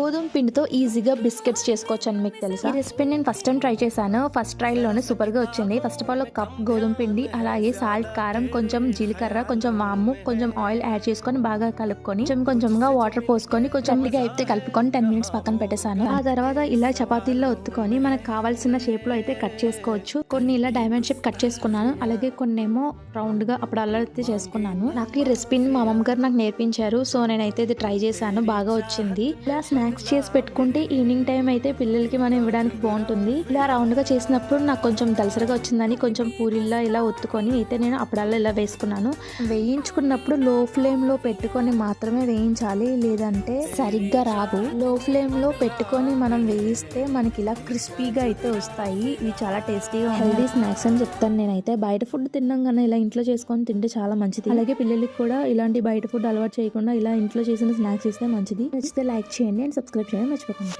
గోధుమ పిండితో ఈజీగా బిస్కెట్స్ చేసుకోవచ్చు అని మీకు తెలుసా? ఈ రెసిపీ నేను ఫస్ట్ టైం ట్రై చేశాను. ఫస్ట్ ట్రైల్లోనే సూపర్గా వచ్చింది. ఫస్ట్ ఆఫ్ ఆల్ ఒక కప్ గోధుమ పిండి, అలాగే సాల్ట్, కారం, కొంచెం జీలకర్ర, కొంచెం వాము, కొంచెం ఆయిల్ యాడ్ చేసుకొని బాగా కలుపుకొని కొంచెంగా వాటర్ పోసుకొని కొంచెం అయితే కలుపుకొని 10 మినిట్స్ పక్కన పెట్టేశాను. ఆ తర్వాత ఇలా చపాతీల్లో ఒత్తుకొని మనకు కావాల్సిన షేప్ లో అయితే కట్ చేసుకోవచ్చు. కొన్ని ఇలా డైమండ్ షేప్ కట్ చేసుకున్నాను, అలాగే కొన్ని ఏమో రౌండ్ గా అప్పుడు అలా అయితే చేసుకున్నాను. నాకు ఈ రెసిపీని మా అమ్మమ్మ గారు నాకు నేర్పించారు. సో నేనైతే ఇది ట్రై చేశాను, బాగా వచ్చింది. ఇలా స్నాక్స్ చేసి పెట్టుకుంటే ఈవినింగ్ టైం అయితే పిల్లలకి మనం ఇవ్వడానికి బాగుంటుంది. ఇలా రౌండ్ గా చేసినప్పుడు నాకు కొంచెం దలసరిగా వచ్చిందని కొంచెం పూరిల్లా ఇలా ఒత్తుకొని అయితే నేను అప్పుడల్లా ఇలా వేసుకున్నాను. వేయించుకున్నప్పుడు లో ఫ్లేమ్ లో పెట్టుకొని మాత్రమే వేయించాలి, లేదంటే సరిగ్గా రావు. లో ఫ్లేమ్ లో పెట్టుకొని మనం వేయిస్తే మనకి ఇలా క్రిస్పీగా అయితే వస్తాయి. ఇవి చాలా టేస్టీగా హెల్దీ స్నాక్స్ అని చెప్తాను నేనైతే. బయట ఫుడ్ తిన్నాం కన్నా ఇలా ఇంట్లో చేసుకొని తింటే చాలా మంచిది. అలాగే పిల్లలకి కూడా ఇలాంటి బయట ఫుడ్ అలవాటు చేయకుండా ఇలా ఇంట్లో చేసిన స్నాక్స్ ఇస్తే మంచిది. నచ్చితే లైక్ చేయండి అండ్ సబ్స్క్రైబ్ చేయండి మర్చిపోకండి.